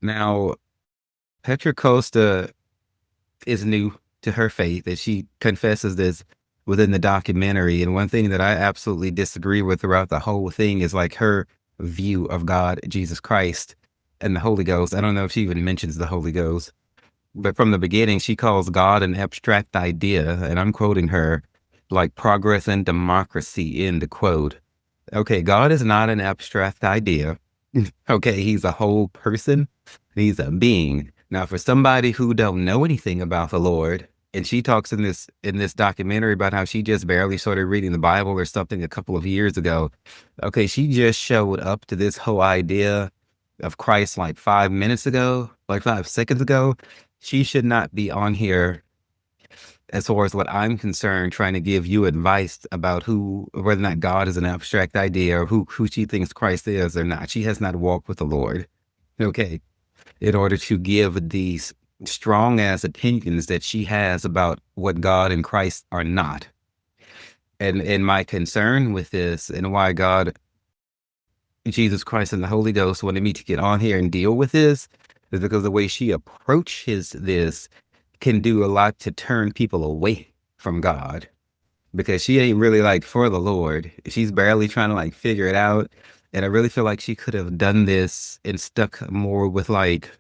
Now, Petra Costa is new to her faith, and she confesses this within the documentary. And one thing that I absolutely disagree with throughout the whole thing is like her view of God, Jesus Christ, and the Holy Ghost. I don't know if she even mentions the Holy Ghost, but from the beginning, she calls God an abstract idea. And I'm quoting her like progress and democracy, end quote. Okay, God is not an abstract idea. Okay, he's a whole person. He's a being. Now, for somebody who don't know anything about the Lord, and she talks in this documentary about how she just barely started reading the Bible or something a couple of years ago. Okay, she just showed up to this whole idea of Christ like 5 minutes ago, like 5 seconds ago. She should not be on here as far as what I'm concerned, trying to give you advice about whether or not God is an abstract idea or who she thinks Christ is or not. She has not walked with the Lord. Okay. In order to give these strong ass opinions that she has about what God and Christ are not. And my concern with this and why God, Jesus Christ, and the Holy Ghost wanted me to get on here and deal with this is because the way she approaches this can do a lot to turn people away from God because she ain't really like for the Lord. She's barely trying to like figure it out. And I really feel like she could have done this and stuck more with like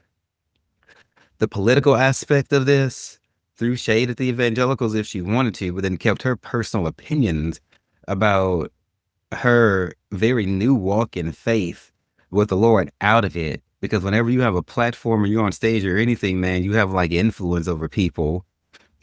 the political aspect of this, threw shade at the evangelicals if she wanted to, but then kept her personal opinions about her very new walk in faith with the Lord out of it. Because whenever you have a platform or you're on stage or anything, man, you have like influence over people.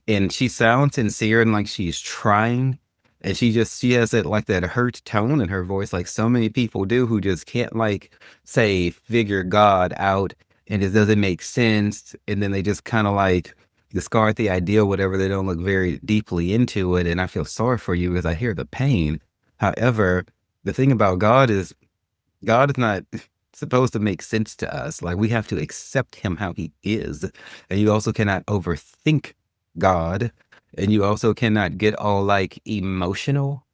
And she sounds sincere and like she's trying. And she has that like that hurt tone in her voice, like so many people do who just can't like say figure God out and it doesn't make sense. And then they just kind of like discard the idea, whatever, they don't look very deeply into it. And I feel sorry for you because I hear the pain. However, the thing about God is not supposed to make sense to us. Like we have to accept him how he is. And you also cannot overthink God. And you also cannot get all like emotional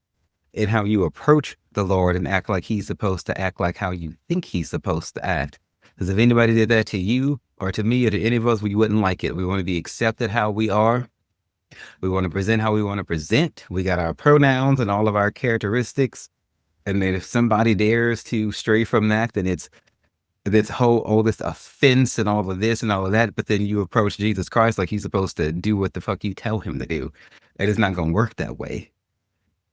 in how you approach the Lord and act like he's supposed to act like how you think he's supposed to act. Because if anybody did that to you or to me or to any of us, we wouldn't like it. We want to be accepted how we are. We want to present how we want to present. We got our pronouns and all of our characteristics. And then if somebody dares to stray from that, then it's this whole all this offense and all of this and all of that. But then you approach Jesus Christ like he's supposed to do what the fuck you tell him to do. And it's not gonna work that way.